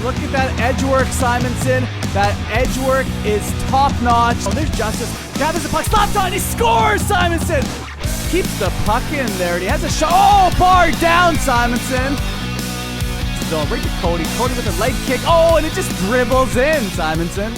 Look at that edge work, Simonson. That edge work is top-notch. Oh, there's Justice. Gathers the puck. Stops on. He scores, Simonson. Keeps the puck in there. He has a shot. Oh, bar down, Simonson. So right to Cody. Cody with a leg kick. Oh, and it just dribbles in, Simonson.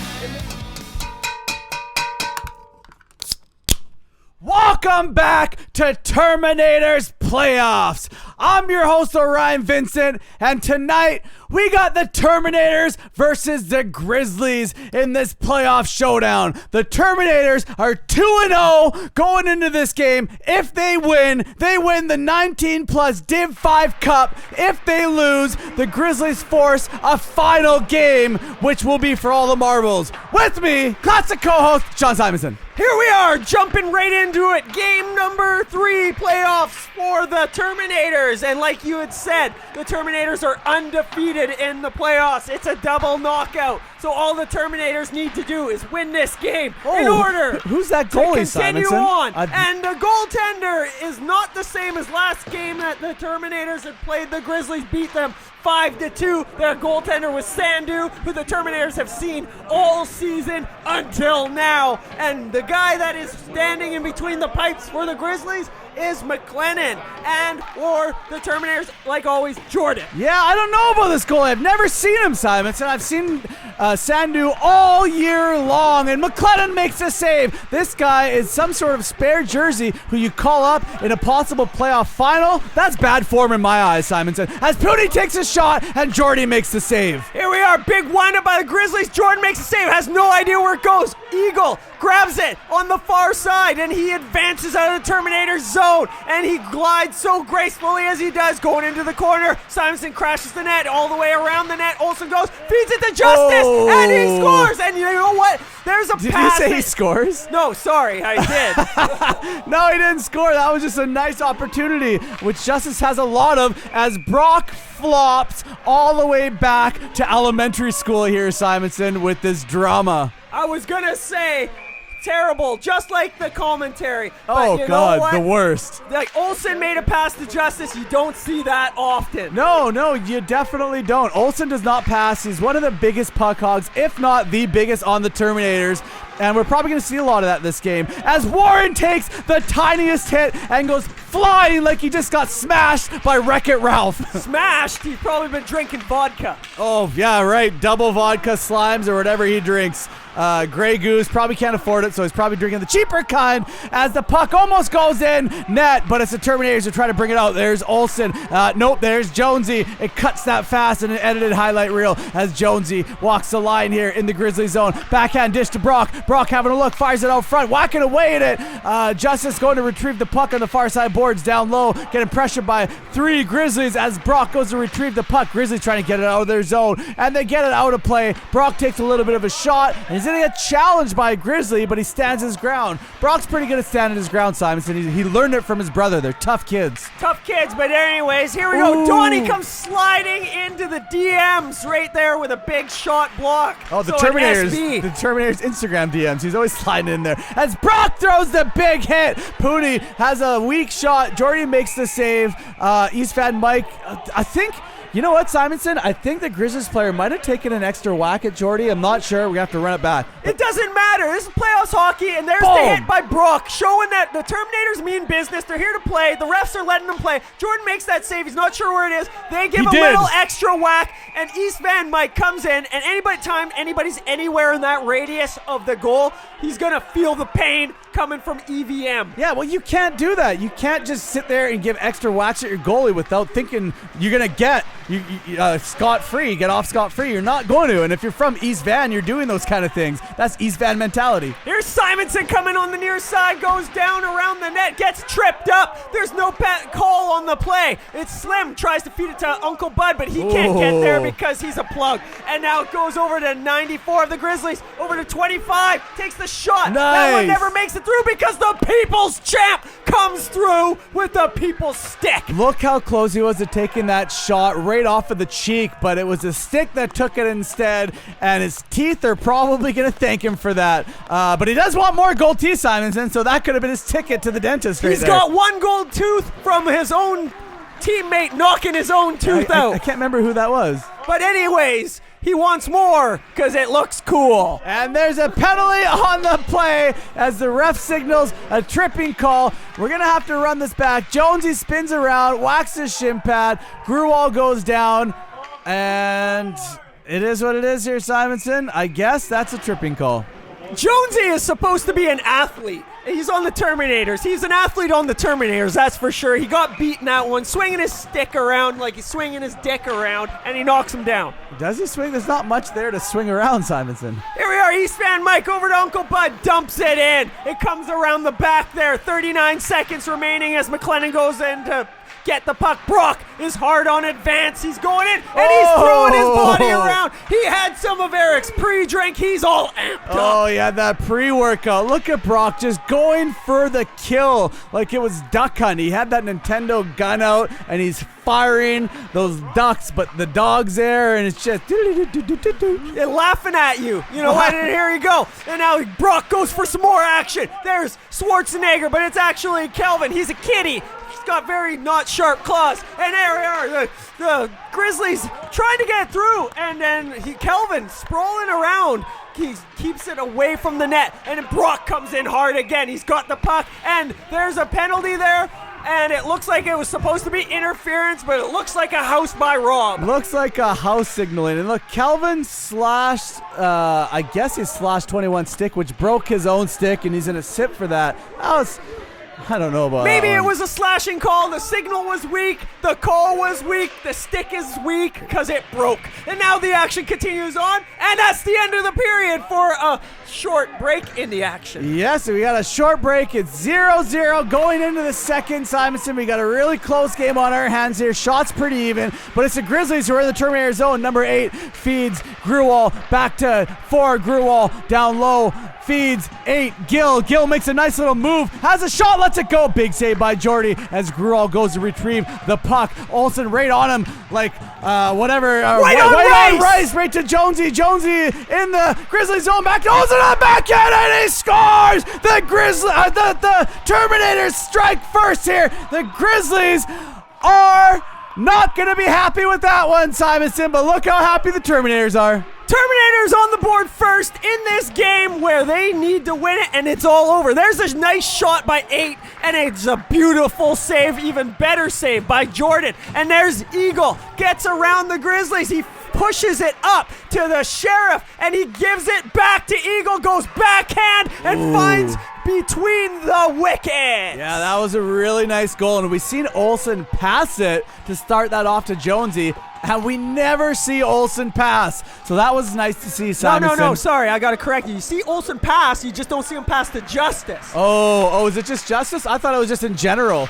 Welcome back to Terminators Playoffs. I'm your host, Orion Vincent, and tonight we got the Terminators versus the Grizzlies in this playoff showdown. The Terminators are 2-0 going into this game. If they win the 19-plus Div 5 Cup. If they lose, the Grizzlies force a final game, which will be for all the marbles. With me, classic co-host, Sean Simonson. Here we are, jumping right into it. Game number 3 playoffs for the Terminators. And like you had said, the Terminators are undefeated in the playoffs. It's a double knockout. So all the Terminators need to do is win this game in order who's that goalie, to continue Simonson? on. And the goaltender is not the same as last game that the Terminators had played. The Grizzlies beat them 5-2. Their goaltender was Sandu, who the Terminators have seen all season until now. And the guy that is standing in between the pipes for the Grizzlies is McLennan. And for the Terminators, like always, Jordan. Yeah, I don't know about this goalie. I've never seen him, Simonson. I've seen Sandu all year long, and McLennan makes a save. This guy is some sort of spare jersey who you call up in a possible playoff final. That's bad form in my eyes, Simonson. As Pooty takes a shot, and Jordy makes the save. Here we are, big windup by the Grizzlies. Jordan makes a save, has no idea where it goes. Eagle grabs it on the far side, and he advances out of the Terminator zone, and he glides so gracefully as he does, going into the corner. Simonson crashes the net all the way around the net. Olsen goes, feeds it to Justice, and he scores. And you know what? There's a pass. Did you say he scores? No, sorry, I did. No, he didn't score. That was just a nice opportunity, which Justice has a lot of, as Brock flops all the way back to elementary school here, Simonson, with this drama. I was gonna say terrible, just like the commentary. Oh, but God, the worst. Like, Olsen made a pass to Justice. You don't see that often. No, you definitely don't. Olsen does not pass. He's one of the biggest puck hogs, if not the biggest on the Terminators. And we're probably going to see a lot of that this game, as Warren takes the tiniest hit and goes flying like he just got smashed by Wreck-It Ralph. Smashed? He's probably been drinking vodka. Oh, yeah, right. Double vodka slimes or whatever he drinks. Grey Goose probably can't afford it, so he's probably drinking the cheaper kind, as the puck almost goes in net, but it's the Terminators who try to bring it out. There's Olsen. Nope, there's Jonesy. It cuts that fast in an edited highlight reel as Jonesy walks the line here in the Grizzly zone. Backhand dish to Brock. Brock having a look, fires it out front, whacking away at it. Justice going to retrieve the puck on the far side boards down low, getting pressured by 3 Grizzlies as Brock goes to retrieve the puck. Grizzlies trying to get it out of their zone, and they get it out of play. Brock takes a little bit of a shot, and he's going to get challenged by a Grizzly, but he stands his ground. Brock's pretty good at standing his ground, Simonson. He learned it from his brother. They're tough kids. Tough kids, but anyways, here we go. Donnie comes sliding into the DMs right there with a big shot block. Oh, the Terminators Instagram DMs. He's always sliding in there. As Brock throws the big hit, Pooty has a weak shot. Jordy makes the save. East fan Mike, I think... You know what, Simonson? I think the Grizzlies player might have taken an extra whack at Jordy. I'm not sure. We're going to have to run it back. It doesn't matter. This is playoffs hockey, and there's the hit by Brock, showing that the Terminators mean business. They're here to play. The refs are letting them play. Jordan makes that save. He's not sure where it is. They give a little extra whack, and East Van Mike comes in, and anybody's anywhere in that radius of the goal, he's going to feel the pain coming from EVM. Yeah, well, you can't do that. You can't just sit there and give extra whacks at your goalie without thinking you're going to get scot-free, get off scot-free. You're not going to. And if you're from East Van, you're doing those kind of things. That's East Van mentality. Here's Simonson coming on the near side, goes down around the net, gets tripped up. There's no call on the play. It's Slim, tries to feed it to Uncle Bud, but he can't get there because he's a plug. And now it goes over to 94 of the Grizzlies, over to 25, takes the shot. Nice. That one never makes it through because the People's Champ comes through with the People's Stick. Look how close he was to taking that shot right off of the cheek, but it was a stick that took it instead, and his teeth are probably going to thank him for that. But he does want more gold teeth, Simonson, so that could have been his ticket to the dentist right there. He's got one gold tooth from his own teammate knocking his own tooth out. I can't remember who that was. But anyways, he wants more because it looks cool. And there's a penalty on the play as the ref signals a tripping call. We're going to have to run this back. Jonesy spins around, whacks his shin pad. Gruwall goes down, and it is what it is here, Simonson. I guess that's a tripping call. Jonesy is supposed to be an athlete. He's on the Terminators. He's an athlete on the Terminators, that's for sure. He got beaten that one, swinging his stick around like he's swinging his dick around, and he knocks him down. Does he swing? There's not much there to swing around, Simonson. Here we are, East Van Mike over to Uncle Bud, dumps it in. It comes around the back there. 39 seconds remaining as McLennan goes in to get the puck. Brock is hard on advance. He's going in, and he's throwing his body around. He had some of Eric's pre-drink. He's all amped up. Oh, yeah, that pre-workout. Look at Brock just going for the kill like it was duck hunt. He had that Nintendo gun out, and he's firing those ducks, but the dog's there, and it's just They're laughing at you. You know what? And here you go. And now Brock goes for some more action. There's Schwarzenegger, but it's actually Kelvin. He's a kitty. He's got very not sharp claws. And there we are. The Grizzlies trying to get through. And then Kelvin sprawling around. He keeps it away from the net. And then Brock comes in hard again. He's got the puck. And there's a penalty there. And it looks like it was supposed to be interference, but it looks like a house by Rob. Looks like a house signaling. And look, Kelvin slashed, I guess he slashed 21 stick, which broke his own stick, and he's in a sip for that. That was, I don't know about Maybe that it one. was a slashing call. The signal was weak. The call was weak. The stick is weak because it broke. And now the action continues on. And that's the end of the period for a short break in the action. Yes, we got a short break. It's 0-0 going into the second, Simonson. We got a really close game on our hands here. Shots pretty even, but it's the Grizzlies who are in the Terminator zone. Number 8 feeds Gruwall back to 4. Gruwall down low. Feeds 8. Gill makes a nice little move. Has a shot. Lets it go. Big save by Jordy as Gruwall goes to retrieve the puck. Olsen right on him like whatever. Right on Rice. Right to Jonesy. Jonesy in the Grizzly zone. Back to Olsen on backhand, and he scores. The the Terminators strike first here. The Grizzlies are not going to be happy with that one, Simonson, but look how happy the Terminators are. Terminators on the board first in this game where they need to win it, and it's all over. There's a nice shot by 8, and it's a beautiful save, even better save by Jordan. And there's Eagle, gets around the Grizzlies. He pushes it up to the Sheriff, and he gives it back to Eagle, goes backhand, and finds between the wickets. Yeah, that was a really nice goal, and we've seen Olsen pass it to start that off to Jonesy, and we never see Olsen pass. So that was nice to see, Simonson. No, sorry, I gotta correct you. You see Olsen pass, you just don't see him pass to Justice. Oh, is it just Justice? I thought it was just in general.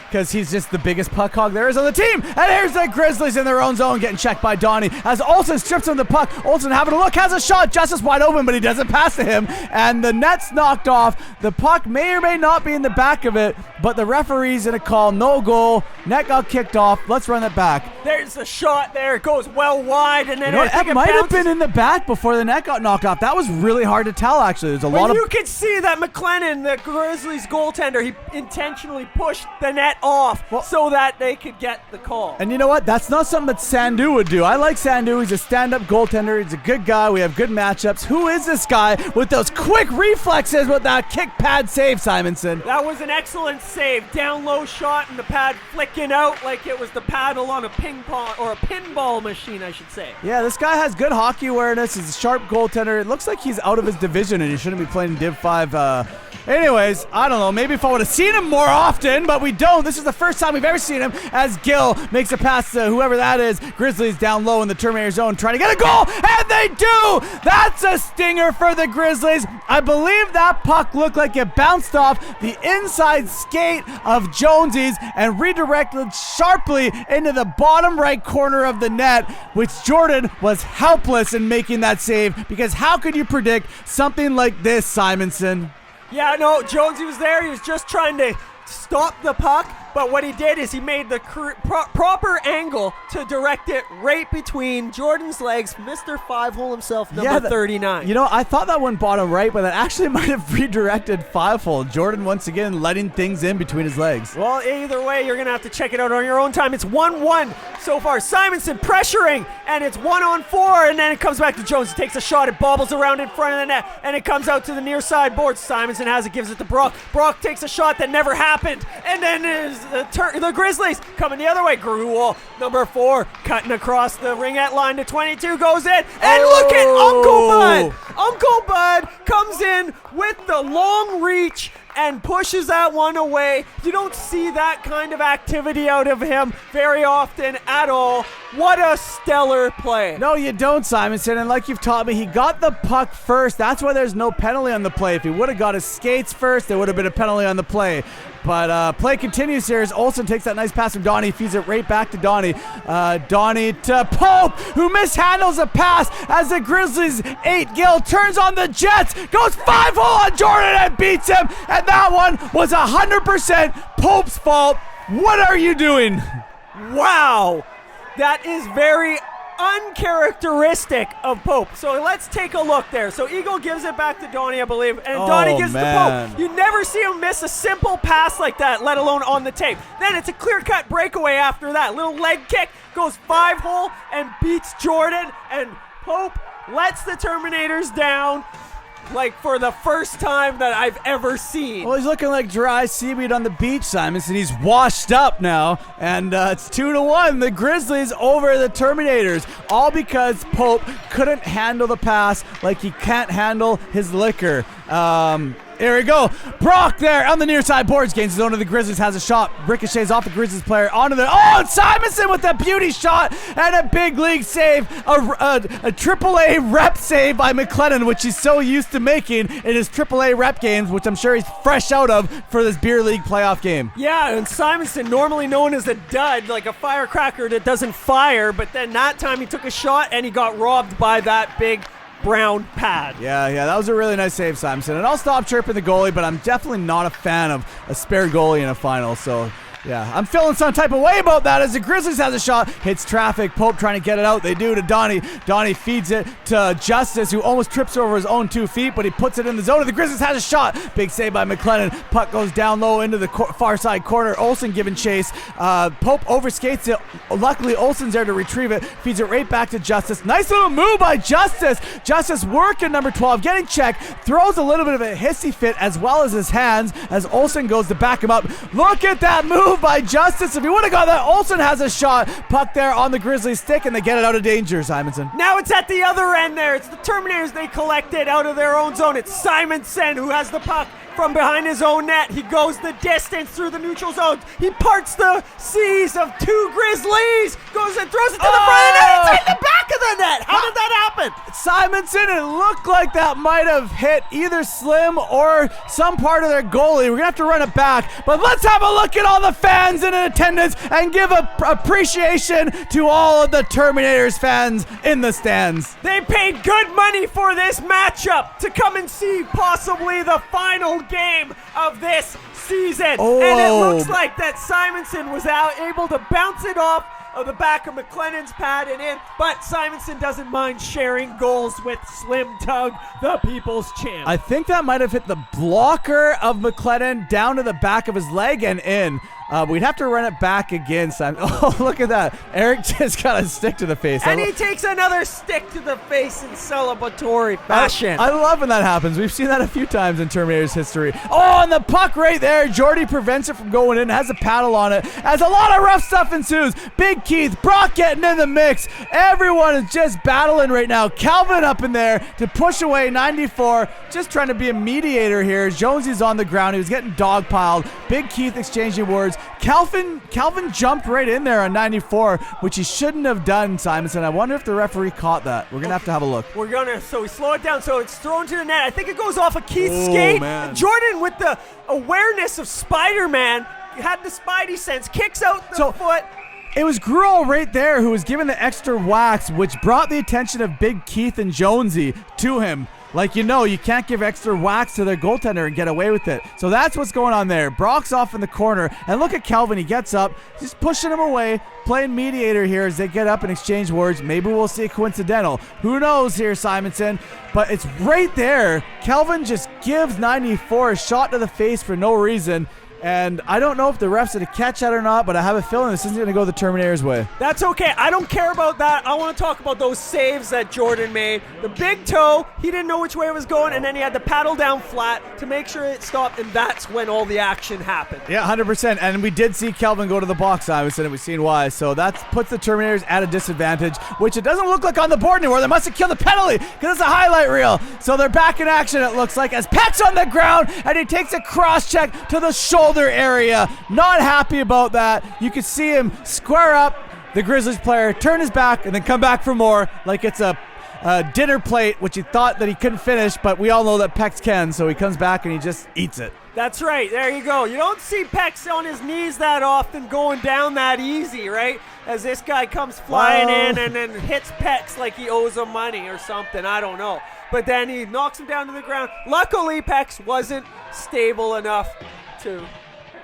Because he's just the biggest puck hog there is on the team. And here's the Grizzlies in their own zone getting checked by Donnie as Olsen strips him the puck. Olsen having a look, has a shot. Justice wide open, but he doesn't pass to him. And the net's knocked off. The puck may or may not be in the back of it, but the referee's going to call no goal. Net got kicked off. Let's run it back. There's a shot there. It goes well wide, and then it might have been in the back before the net got knocked off. That was really hard to tell, actually. There's a lot of... You could see that McLennan, the Grizzlies goaltender, he intentionally pushed the net off so that they could get the call. And you know what? That's not something that Sandu would do. I like Sandu. He's a stand-up goaltender. He's a good guy. We have good matchups. Who is this guy with those quick reflexes with that kick pad save, Simonson? That was an excellent save. Down low shot and the pad flicking out like it was the paddle on a ping pong or a pinball machine, I should say. Yeah, this guy has good hockey awareness. He's a sharp goaltender. It looks like he's out of his division and he shouldn't be playing Div 5. Anyways, I don't know. Maybe if I would have seen him more often, but we don't. This is the first time we've ever seen him as Gill makes a pass to whoever that is. Grizzlies down low in the Terminator zone trying to get a goal, and they do! That's a stinger for the Grizzlies. I believe that puck looked like it bounced off the inside skate of Jonesy's and redirected sharply into the bottom right corner of the net, which Jordan was helpless in making that save, because how could you predict something like this, Simonson? Yeah, no, Jonesy was there. He was just trying to stop the puck, But what he did is he made the proper angle to direct it right between Jordan's legs, Mr. 5-hole himself, number 39. You know, I thought that went bottom right, but that actually might have redirected 5-hole. Jordan once again letting things in between his legs. Well, either way, you're going to have to check it out on your own time. It's 1-1 so far. Simonson pressuring, and it's 1-on-4, and then it comes back to Jones. He takes a shot. It bobbles around in front of the net, and it comes out to the near side board. Simonson has it, gives it to Brock. Brock takes a shot that never happened, and then there's the Grizzlies coming the other way. Gruel, number 4, cutting across the ringette line to 22, goes in, and look at Uncle Bud. Uncle Bud comes in with the long reach and pushes that one away. You don't see that kind of activity out of him very often at all. What a stellar play. No, you don't, Simonson. And like you've taught me, he got the puck first. That's why there's no penalty on the play. If he would have got his skates first, there would have been a penalty on the play. But play continues here as Olsen takes that nice pass from Donnie, feeds it right back to Donnie. Donnie to Pope, who mishandles a pass as the Grizzlies 8. Gill turns on the Jets, goes 5-hole on Jordan and beats him. And that one was 100% Pope's fault. What are you doing? Wow. That is very uncharacteristic of Pope. So let's take a look there. So Eagle gives it back to Donnie, I believe, and Donnie gives it to Pope. You never see him miss a simple pass like that, let alone on the tape. Then it's a clear-cut breakaway after that. Little leg kick, goes 5-hole and beats Jordan, and Pope lets the Terminators down like for the first time that I've ever seen. Well, he's looking like dry seaweed on the beach, Simonson. He's washed up now, and it's 2-1. The Grizzlies over the Terminators, all because Pope couldn't handle the pass like he can't handle his liquor. Here we go. Brock there on the near side boards. Gains his own to the Grizzlies. Has a shot. Ricochets off the Grizzlies player onto the... Oh, Simonson with a beauty shot and a big league save. A AAA rep save by McLennan, which he's so used to making in his AAA rep games, which I'm sure he's fresh out of for this beer league playoff game. Yeah, and Simonson, normally known as a dud, like a firecracker that doesn't fire, but then that time he took a shot and he got robbed by that big brown pad. Yeah, that was a really nice save, Simonson. And I'll stop chirping the goalie, but I'm definitely not a fan of a spare goalie in a final, so... yeah, I'm feeling some type of way about that as the Grizzlies has a shot. Hits traffic. Pope trying to get it out. They do to Donnie. Donnie feeds it to Justice, who almost trips over his own 2 feet, but he puts it in the zone. The Grizzlies has a shot. Big save by McLennan. Puck goes down low into the far side corner. Olsen giving chase. Pope overskates it. Luckily, Olsen's there to retrieve it. Feeds it right back to Justice. Nice little move by Justice. Justice working number 12. Getting checked. Throws a little bit of a hissy fit as well as his hands as Olsen goes to back him up. Look at that move by Justice. If he would have got that, Olsen has a shot. Puck there on the Grizzlies stick, and they get it out of danger, Simonson. Now it's at the other end there. It's the Terminators they collected out of their own zone. It's Simonson who has the puck from behind his own net. He goes the distance through the neutral zone. He parts the seas of 2 Grizzlies. Goes and throws it to the front of the net. It's in the back of the net. How did that happen? Simonson, it looked like that might have hit either Slim or some part of their goalie. We're going to have to run it back. But let's have a look at all the fans in attendance and give appreciation to all of the Terminators fans in the stands. They paid good money for this matchup to come and see possibly the final game of this season. And it looks like that Simonson was able to bounce it off of the back of McLennan's pad and in, but Simonson doesn't mind sharing goals with Slim Tug, the people's champ. I think that might have hit the blocker of McLennan down to the back of his leg and in. We'd have to run it back again, Simon. Oh, look at that. Eric just got a stick to the face. And he takes another stick to the face in celebratory fashion. I love when that happens. We've seen that a few times in Terminator's history. Oh, and the puck right there. Jordy prevents it from going in, has a paddle on it, as a lot of rough stuff ensues. Big Keith, Brock getting in the mix. Everyone is just battling right now. Calvin up in there to push away 94, just trying to be a mediator here. Jonesy's on the ground. He was getting dogpiled. Big Keith exchanging words. Calvin jumped right in there on 94, which he shouldn't have done, Simonson. I wonder if the referee caught that. We're going to have a look. So we slow it down. So it's thrown to the net. I think it goes off a Keith's skate. Man. And Jordan, with the awareness of Spider-Man, had the Spidey sense, kicks out the foot. It was Gruel right there who was given the extra wax, which brought the attention of Big Keith and Jonesy to him. Like, you can't give extra wax to their goaltender and get away with it. So that's what's going on there. Brock's off in the corner. And look at Kelvin. He gets up. He's pushing him away, playing mediator here as they get up and exchange words. Maybe we'll see a coincidental. Who knows here, Simonson? But it's right there. Kelvin just gives 94 a shot to the face for no reason. And I don't know if the refs did catch that or not, but I have a feeling this isn't going to go the Terminators' way. That's okay. I don't care about that. I want to talk about those saves that Jordan made. The big toe, he didn't know which way it was going, and then he had to paddle down flat to make sure it stopped, and that's when all the action happened. Yeah, 100%. And we did see Kelvin go to the box, Simonson, and we've seen why. So that puts the Terminators at a disadvantage, which it doesn't look like on the board anymore. They must have killed the penalty because it's a highlight reel. So they're back in action, it looks like, as Peck's on the ground, and he takes a cross-check to the shoulder area. Not happy about that. You can see him square up the Grizzlies player, turn his back, and then come back for more like it's a dinner plate, which he thought that he couldn't finish, but we all know that Pex can, so he comes back and he just eats it. That's right. There you go. You don't see Pex on his knees that often going down that easy, right? As this guy comes flying in and then hits Pex like he owes him money or something. I don't know. But then he knocks him down to the ground. Luckily, Pex wasn't stable enough to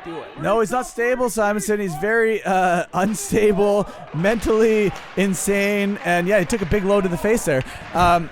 do it. No, he's not stable, Simonson. He's very unstable, mentally insane, and yeah, he took a big load to the face there.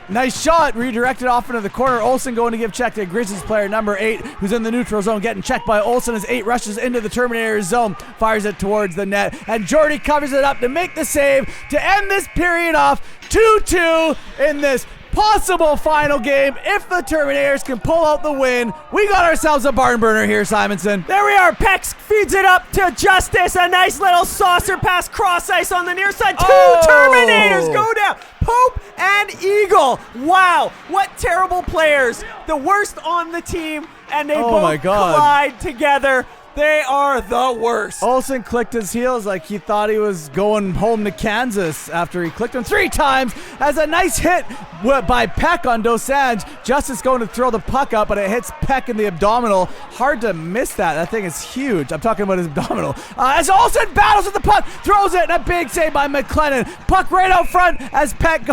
Nice shot, redirected off into the corner. Olsen going to give check to Grizzlies player number 8, who's in the neutral zone, getting checked by Olsen as 8 rushes into the Terminator zone, fires it towards the net, and Jordy covers it up to make the save to end this period off 2-2 in this possible final game. If the Terminators can pull out the win, we got ourselves a barn burner here, Simonson. There we are. Pex feeds it up to Justice. A nice little saucer pass cross ice on the near side. Two Terminators go down. Pope and Eagle. Wow, what terrible players. The worst on the team, and they both collide together. They are the worst. Olsen clicked his heels like he thought he was going home to Kansas after he clicked him 3 times as a nice hit by Peck on Dosanjh. Justice going to throw the puck up, but it hits Peck in the abdominal. Hard to miss that. That thing is huge. I'm talking about his abdominal. As Olsen battles with the puck, throws it, and a big save by McLennan. Puck right out front as Peck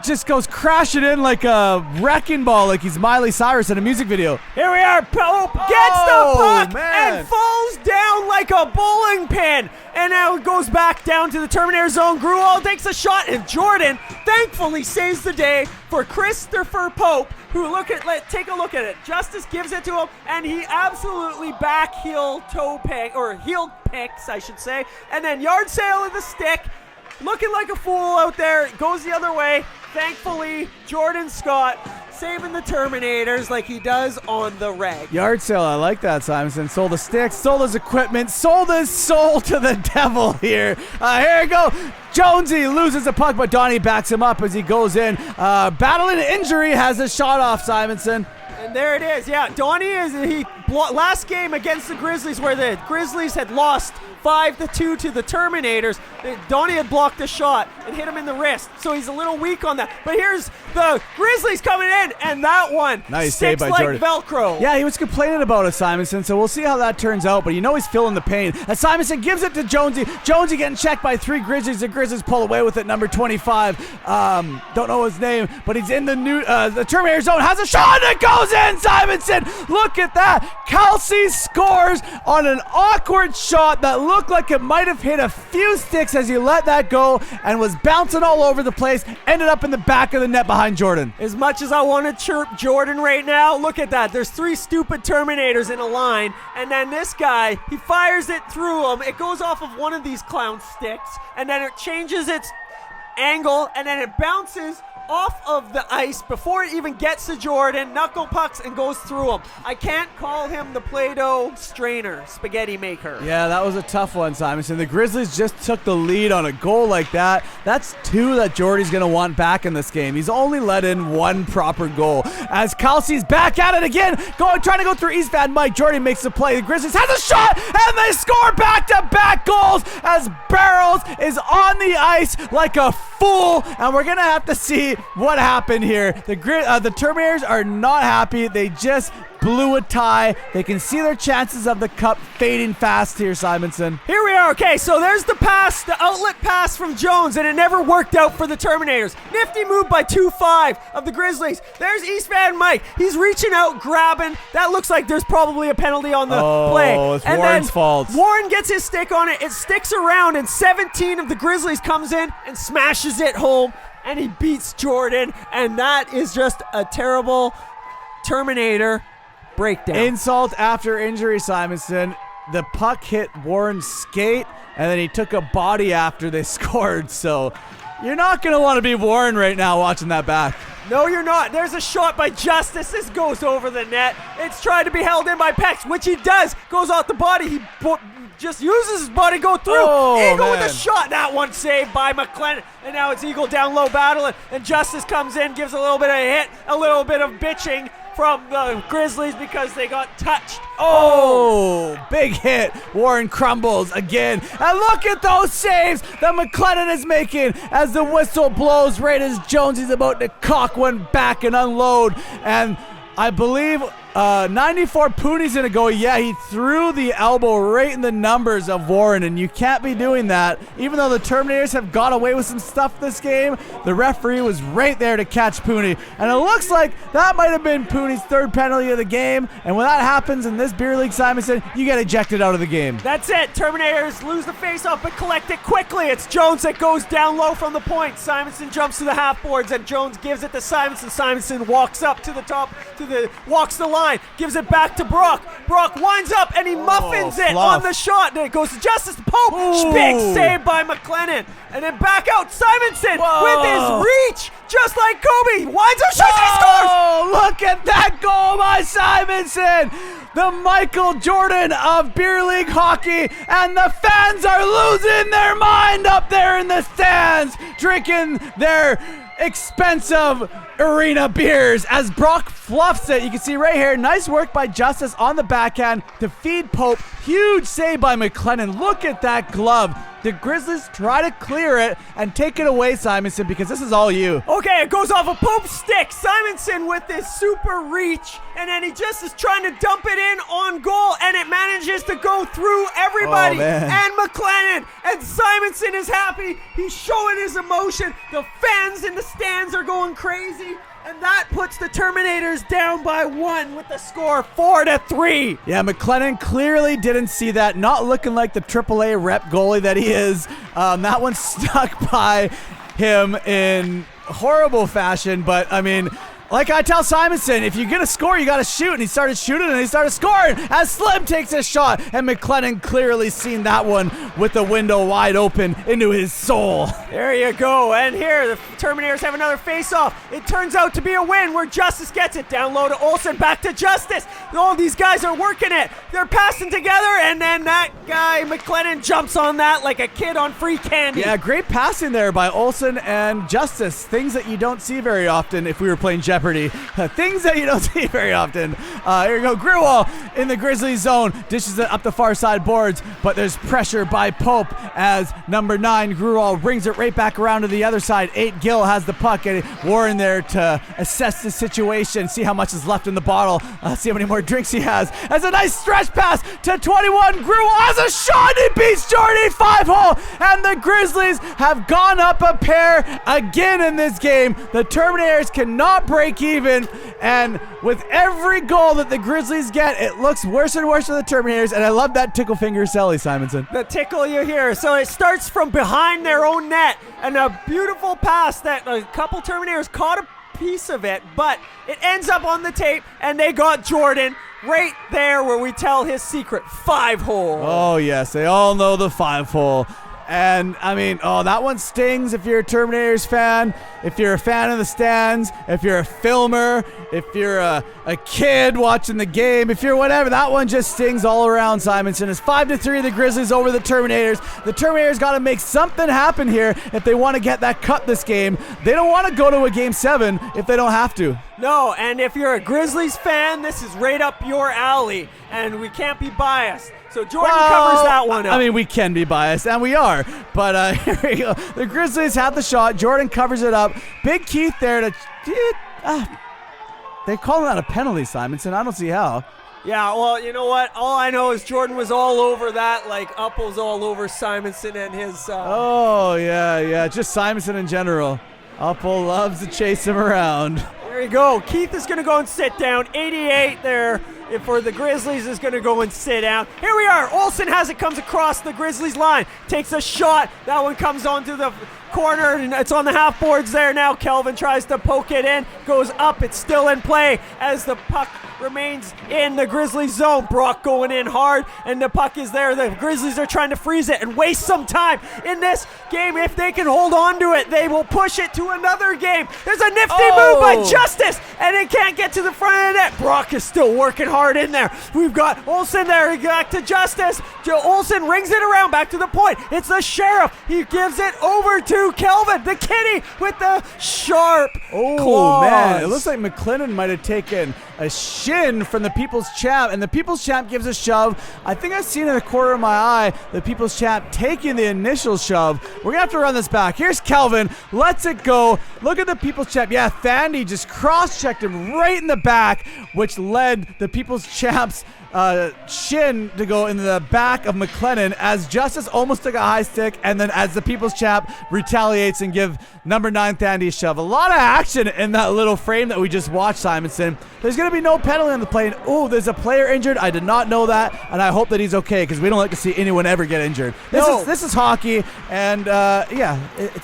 just goes crashing in like a wrecking ball, like he's Miley Cyrus in a music video. Here we are. Pope gets the puck and falls down like a bowling pin. And now it goes back down to the Terminator zone. Gruel takes a shot, and Jordan thankfully saves the day for Christopher Pope, who take a look at it. Justice gives it to him, and he absolutely back heel picks, I should say. And then yard sale of the stick. Looking like a fool out there. It goes the other way. Thankfully, Jordan Scott saving the Terminators like he does on the reg. Yard sale, I like that, Simonson. Sold the sticks, sold his equipment, sold his soul to the devil here. Here we go. Jonesy loses the puck, but Donnie backs him up as he goes in. Battling injury, has a shot off, Simonson. And there it is. Yeah, Donnie last game against the Grizzlies, where the Grizzlies had lost 5-2 to the Terminators. Donnie had blocked a shot and hit him in the wrist, so he's a little weak on that. But here's the Grizzlies coming in, and that one nice sticks save by like Jordan. Velcro. Yeah, he was complaining about it, Simonson, so we'll see how that turns out, but he's feeling the pain. As Simonson gives it to Jonesy. Jonesy getting checked by 3 Grizzlies. The Grizzlies pull away with it, number 25. Don't know his name, but he's in the Terminator zone. Has a shot that goes in, Simonson. Look at that. Kelsey scores on an awkward shot that looked like it might have hit a few sticks as he let that go and was bouncing all over the place. Ended up in the back of the net behind Jordan. As much as I want to chirp Jordan right now, look at that. There's 3 stupid Terminators in a line, and then this guy, he fires it through him. It goes off of one of these clown sticks, and then it changes its angle, and then it bounces off of the ice before it even gets to Jordan, knuckle pucks, and goes through him. I can't call him the Play-Doh strainer, spaghetti maker. Yeah, that was a tough one, Simonson. The Grizzlies just took the lead on a goal like that. That's 2 that Jordy's going to want back in this game. He's only let in 1 proper goal. As Kelsey's back at it again, trying to go through East Van Mike. Jordy makes the play. The Grizzlies has a shot, and they score back-to-back goals as Barrels is on the ice like a fool, and we're going to have to see what happened here. The Terminators are not happy. They just blew a tie. They can see their chances of the cup fading fast here, Simonson. Here we are. Okay, so there's the pass, the outlet pass from Jones, and it never worked out for the Terminators. Nifty move by 2-5 of the Grizzlies. There's East Van Mike. He's reaching out, grabbing. That looks like there's probably a penalty on the play. Oh, it's and Warren's then fault. Warren gets his stick on it. It sticks around, and 17 of the Grizzlies comes in and smashes it home, and he beats Jordan, and that is just a terrible Terminator breakdown. Insult after injury, Simonson. The puck hit Warren's skate, and then he took a body after they scored. So you're not going to want to be Warren right now watching that back. No, you're not. There's a shot by Justice. This goes over the net. It's trying to be held in by Pex, which he does. Goes off the body. He just uses his body to go through. Eagle with a shot. That one saved by McLennan. And now it's Eagle down low battling. And Justice comes in, gives a little bit of a hit, a little bit of bitching from the Grizzlies because they got touched. Oh, big hit. Warren crumbles again. And look at those saves that McLennan is making as the whistle blows right as Jones is about to cock one back and unload. And I believe 94 Pooney's gonna go. Yeah, he threw the elbow right in the numbers of Warren, and you can't be doing that. Even though the Terminators have got away with some stuff this game, the referee was right there to catch Pooney. And it looks like that might have been Pooney's third penalty of the game. And when that happens in this beer league, Simonson, you get ejected out of the game. That's it. Terminators lose the faceoff but collect it quickly. It's Jones that goes down low from the point. Simonson jumps to the half boards, and Jones gives it to Simonson. Simonson walks up to the top, walks the line, gives it back to Brock. Brock winds up and he muffins it on the shot. Then it goes to Justice Pope. Big save by McLennan. And then back out Simonson with his reach, just like Kobe. Winds up, shoots, and he scores! Oh, look at that goal by Simonson! The Michael Jordan of beer league hockey, and the fans are losing their mind up there in the stands, drinking their expensive arena beers as Brock fluffs it. You can see right here, nice work by Justice on the backhand to feed Pope. Huge save by McLennan. Look at that glove. The Grizzlies try to clear it and take it away, Simonson, because this is all you. Okay, it goes off a Pope's stick. Simonson with his super reach, and then he just is trying to dump it in on goal, and it manages to go through everybody and McLennan. And Simonson is happy. He's showing his emotion. The fans in the stands are going crazy. And that puts the Terminators down by 1 with the score 4-3. Yeah, McLennan clearly didn't see that. Not looking like the AAA rep goalie that he is. That one stuck by him in horrible fashion. But, I mean, like I tell Simonson, if you're going to score, you got to shoot. And he started shooting and he started scoring as Slim takes a shot. And McLennan clearly seen that one with the window wide open into his soul. There you go. And here, the Terminators have another face-off. It turns out to be a win where Justice gets it. Down low to Olsen, back to Justice. All these guys are working it. They're passing together, and then that guy, McLennan, jumps on that like a kid on free candy. Yeah, great passing there by Olsen and Justice. Things that you don't see very often if we were playing Jeopardy. Things that you don't see very often. Here we go. Grewal in the Grizzlies zone. Dishes it up the far side boards, but there's pressure by Pope as number 9, Grewal, brings it right back around to the other side. 8, Gill has the puck, and Warren there to assess the situation, see how much is left in the bottle, see how many more drinks he has. As a nice stretch pass to 21, Grewal has a shot, he beats Jordy 5-hole, and the Grizzlies have gone up a pair again in this game. The Terminators cannot break even, and with every goal that the Grizzlies get, it looks worse and worse for the Terminators, and I love that tickle finger Celly, Simonson. The tickle you hear. So it starts from behind their own net, and a beautiful pass that a couple Terminators caught a piece of it, but it ends up on the tape, and they got Jordan right there where we tell his secret 5-hole. Oh yes, they all know the 5-hole. And, I mean, that one stings if you're a Terminators fan, if you're a fan of the stands, if you're a filmer, if you're a kid watching the game, if you're whatever. That one just stings all around, Simonson. It's 5-3 the Grizzlies over the Terminators. The Terminators got to make something happen here if they want to get that cup this game. They don't want to go to a Game 7 if they don't have to. No, and if you're a Grizzlies fan, this is right up your alley, and we can't be biased. So Jordan covers that one up. I mean, we can be biased, and we are. But here we go. The Grizzlies have the shot. Jordan covers it up. Big Keith there to... They call that a penalty, Simonson. I don't see how. Yeah, well, you know what? All I know is Jordan was all over that, like Upple's all over Simonson and his... Oh, yeah. Just Simonson in general. Upple loves to chase him around. There you go. Keith is going to go and sit down. 88 there for the Grizzlies is going to go and sit down. Here we are. Olsen has it, comes across the Grizzlies line. Takes a shot. That one comes onto the corner, and it's on the half boards there now. Kelvin tries to poke it in. Goes up. It's still in play as the puck remains in the Grizzlies zone. Brock going in hard, and the puck is there. The Grizzlies are trying to freeze it and waste some time in this game. If they can hold on to it, they will push it to another game. There's a nifty move by Justice, and it can't get to the front of the net. Brock is still working hard in there. We've got Olsen there. Back to Justice. Olsen rings it around back to the point. It's the Sheriff. He gives it over to Kelvin, the kitty, with the sharp claws. Man, it looks like McLennan might have taken a shin from the People's Champ, and the People's Champ gives a shove. I think I've seen in the corner of my eye the People's Champ taking the initial shove. We're gonna have to run this back. Here's Kelvin, lets it go. Look at the People's Champ. Yeah, Thandy just cross-checked him right in the back, which led the People's Champ's shin to go in the back of McLennan as Justice almost took a high stick, and then as the People's Champ retaliates and give number 9 Thandy a shove. A lot of action in that little frame that we just watched, Simonson. There's going to be no penalty on the play. Oh, there's a player injured. I did not know that, and I hope that he's okay because we don't like to see anyone ever get injured. This is hockey, and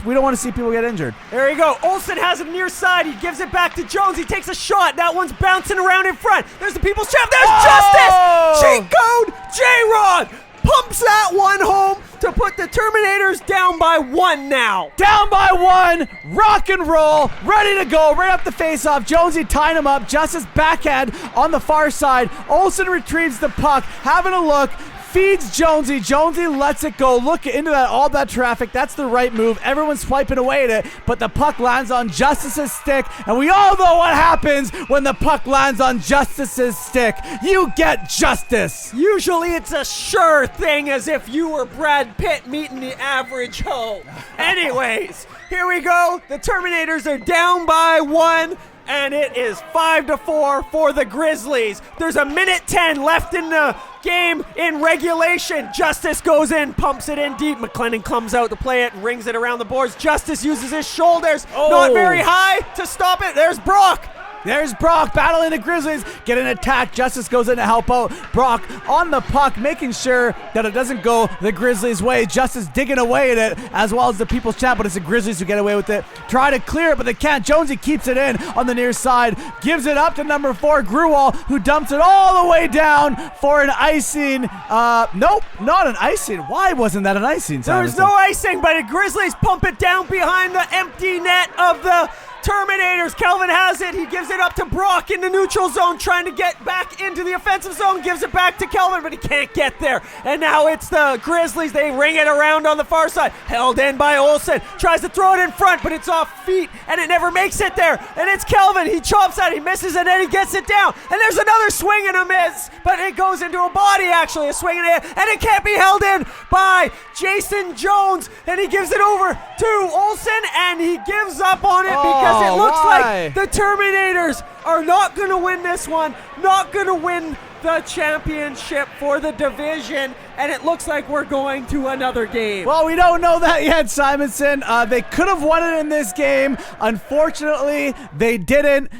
we don't want to see people get injured. There you go. Olsen has him near side. He gives it back to Jones. He takes a shot. That one's bouncing around in front. There's the People's Champ. There's Justice! Cheat code! J-Rod pumps that one home to put the Terminators down by 1 now. Down by 1, rock and roll, ready to go, right up the face-off. Jonesy tying him up. Justice backhand on the far side. Olsen retrieves the puck, having a look. Feeds Jonesy. Jonesy lets it go. Look into all that traffic. That's the right move. Everyone's swiping away at it, but the puck lands on Justice's stick, and we all know what happens when the puck lands on Justice's stick. You get justice. Usually it's a sure thing, as if you were Brad Pitt meeting the average hoe. Anyways, here we go. The Terminators are down by 1. And it is 5-4 for the Grizzlies. There's a minute 10 left in the game in regulation. Justice goes in, pumps it in deep. McLennan comes out to play it and rings it around the boards. Justice uses his shoulders, not very high, to stop it. There's Brock. There's Brock battling the Grizzlies, getting attacked. Justice goes in to help out. Brock on the puck, making sure that it doesn't go the Grizzlies' way. Justice digging away at it, as well as the People's Champ, but it's the Grizzlies who get away with it. Try to clear it, but they can't. Jonesy keeps it in on the near side, gives it up to number 4, Gruwall, who dumps it all the way down for an icing. Nope, not an icing. Why wasn't that an icing, There was no icing, but the Grizzlies pump it down behind the empty net of the Terminators. Kelvin has it. He gives it up to Brock in the neutral zone, trying to get back into the offensive zone. Gives it back to Kelvin, but he can't get there. And now it's the Grizzlies. They ring it around on the far side. Held in by Olsen. Tries to throw it in front, but it's off feet, and it never makes it there. And it's Kelvin. He chops at it. He misses, and then he gets it down. And there's another swing and a miss, but it goes into a body, actually. A swing and a hit, and it can't be held in by Jason Jones. And he gives it over to Olsen, and he gives up on it because it looks like the Terminators are not going to win this one, not going to win the championship for the division, and it looks like we're going to another game. Well, we don't know that yet, Simonson. They could have won it in this game. Unfortunately, they didn't.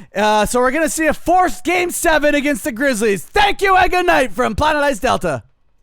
So we're going to see a forced Game 7 against the Grizzlies. Thank you and good night from Planet Ice Delta.